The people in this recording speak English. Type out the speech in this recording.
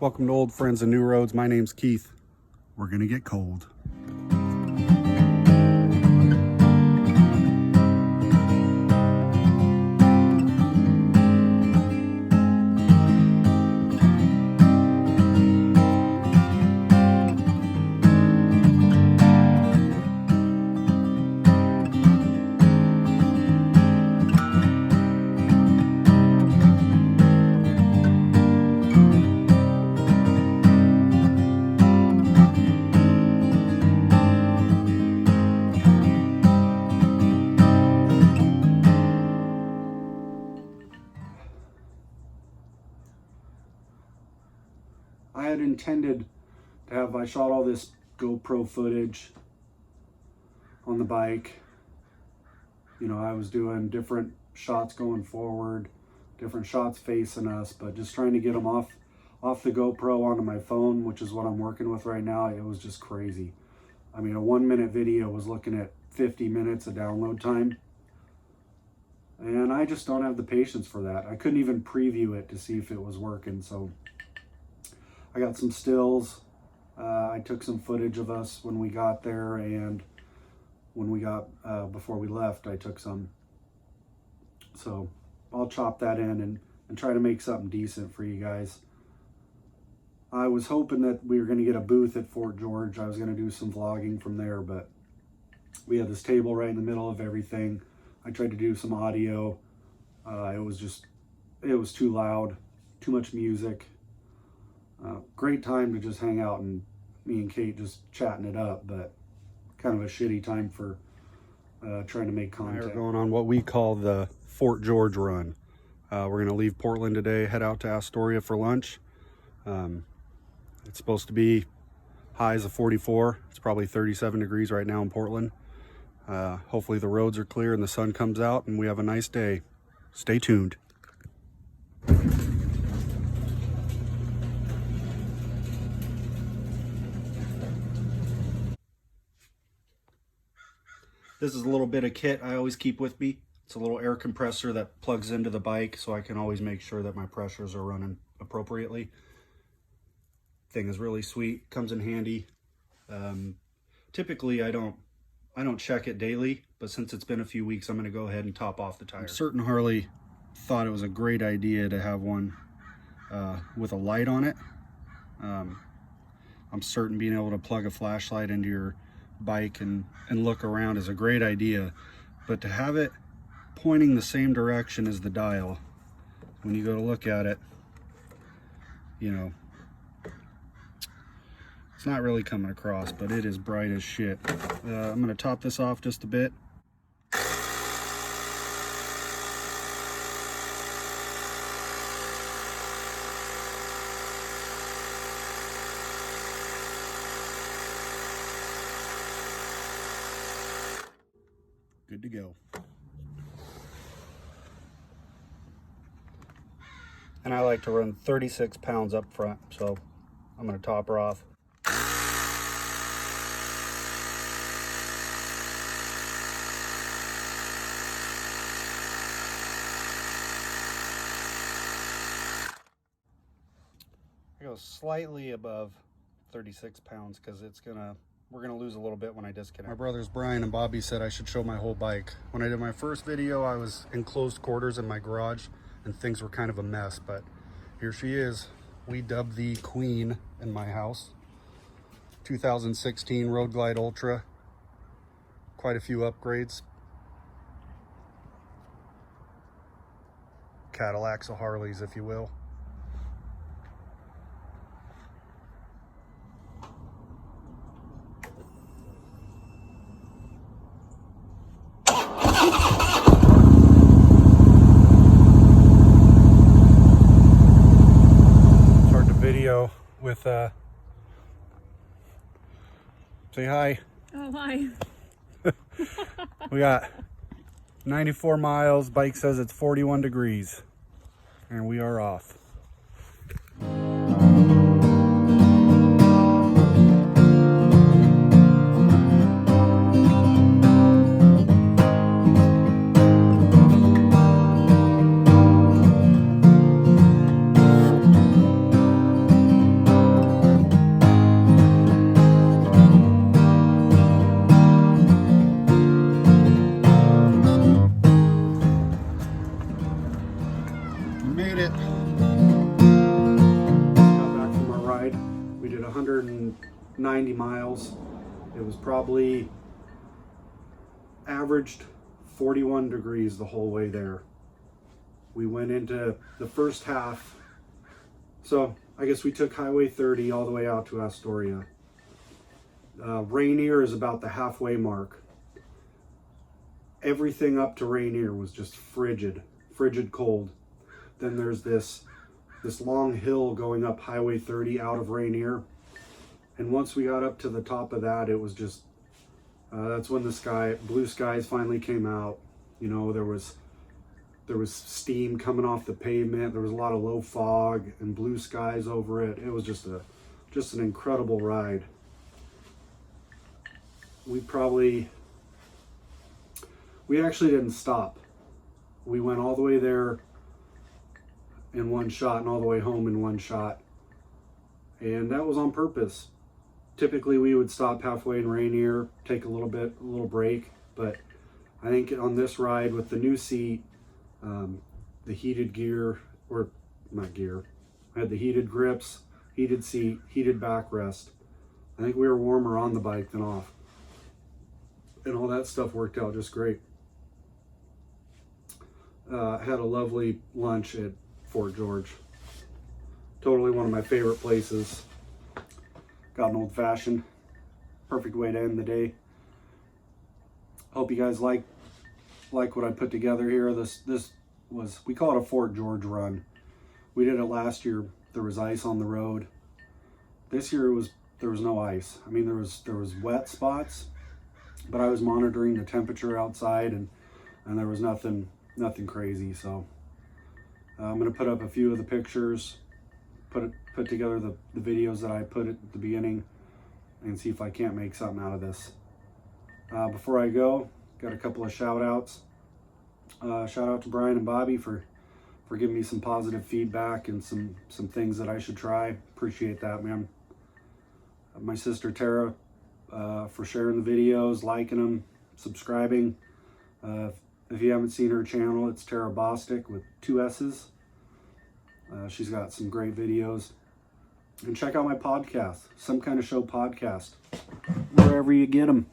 Welcome to Old Friends and New Roads. My name's Keith. We're gonna get cold. I had intended to have, I shot all this GoPro footage on the bike. You know, I was doing different shots going forward, different shots facing us, but just trying to get them off the GoPro onto my phone, which is what I'm working with right now. It was just crazy. I mean, a 1-minute video was looking at 50 minutes of download time. And I just don't have the patience for that. I couldn't even preview it to see if it was working. So I got some stills. I took some footage of us when we got there, and when we got, before we left, I took some. So I'll chop that in and try to make something decent for you guys. I was hoping that we were going to get a booth at Fort George. I was going to do some vlogging from there, but we had this table right in the middle of everything. I tried to do some audio. It was too loud, too much music. Great time to just hang out and me and Kate just chatting it up, but kind of a shitty time for trying to make content. We're going on what we call the Fort George run. We're going to leave Portland today, head out to Astoria for lunch. It's supposed to be highs of 44. It's probably 37 degrees right now in Portland. Hopefully the roads are clear and the sun comes out and we have a nice day. Stay tuned. This is a little bit of kit I always keep with me. It's a little air compressor that plugs into the bike so I can always make sure that my pressures are running appropriately. Thing is really sweet, comes in handy. Typically I don't check it daily, but since it's been a few weeks, I'm gonna go ahead and top off the tire. I'm certain Harley thought it was a great idea to have one with a light on it. I'm certain being able to plug a flashlight into your bike and look around is a great idea, but to have it pointing the same direction as the dial when you go to look at it, you know, it's not really coming across, but it is bright as shit. I'm gonna top this off just a bit. Good to go. And I like to run 36 pounds up front, so I'm going to top her off. I go slightly above 36 pounds because we're gonna lose a little bit when I disconnect. My brothers Brian and Bobby said I should show my whole bike. When I did my first video, I was in closed quarters in my garage and things were kind of a mess, but here she is. We dubbed the Queen in my house. 2016 Road Glide Ultra. Quite a few upgrades. Cadillacs or Harleys, if you will. With say hi. Oh, hi. We got 94 miles, bike says it's 41 degrees, and we are off. 90 miles. It was probably averaged 41 degrees the whole way there. We went into the first half. So I guess we took Highway 30 all the way out to Astoria. Rainier is about the halfway mark. Everything up to Rainier was just frigid cold. Then there's this long hill going up Highway 30 out of Rainier. And once we got up to the top of that, it was just, that's when the blue skies finally came out. You know, there was steam coming off the pavement. There was a lot of low fog and blue skies over it. It was just an incredible ride. We actually didn't stop. We went all the way there in one shot and all the way home in one shot. And that was on purpose. Typically we would stop halfway in Rainier, take a little break, but I think on this ride with the new seat, the heated gear, or not gear, I had the heated grips, heated seat, heated backrest. I think we were warmer on the bike than off. And all that stuff worked out just great. Had a lovely lunch at Fort George. Totally one of my favorite places. Got an old fashioned. Perfect way to end the day. Hope you guys like what I put together here. This was, we call it a Fort George run. We did it last year. There was ice on the road. This year there was no ice. I mean, there was wet spots, but I was monitoring the temperature outside and there was nothing crazy. So I'm going to put up a few of the pictures, put together the videos that I put at the beginning, and see if I can't make something out of this. Before I go, got a couple of shout outs. Shout out to Brian and Bobby for giving me some positive feedback and some things that I should try. Appreciate that, man. My sister Tara for sharing the videos, liking them, subscribing. If you haven't seen her channel, it's Tara Bostic with 2 S's. She's got some great videos. And check out my podcast, Some Kind of Show podcast, wherever you get them.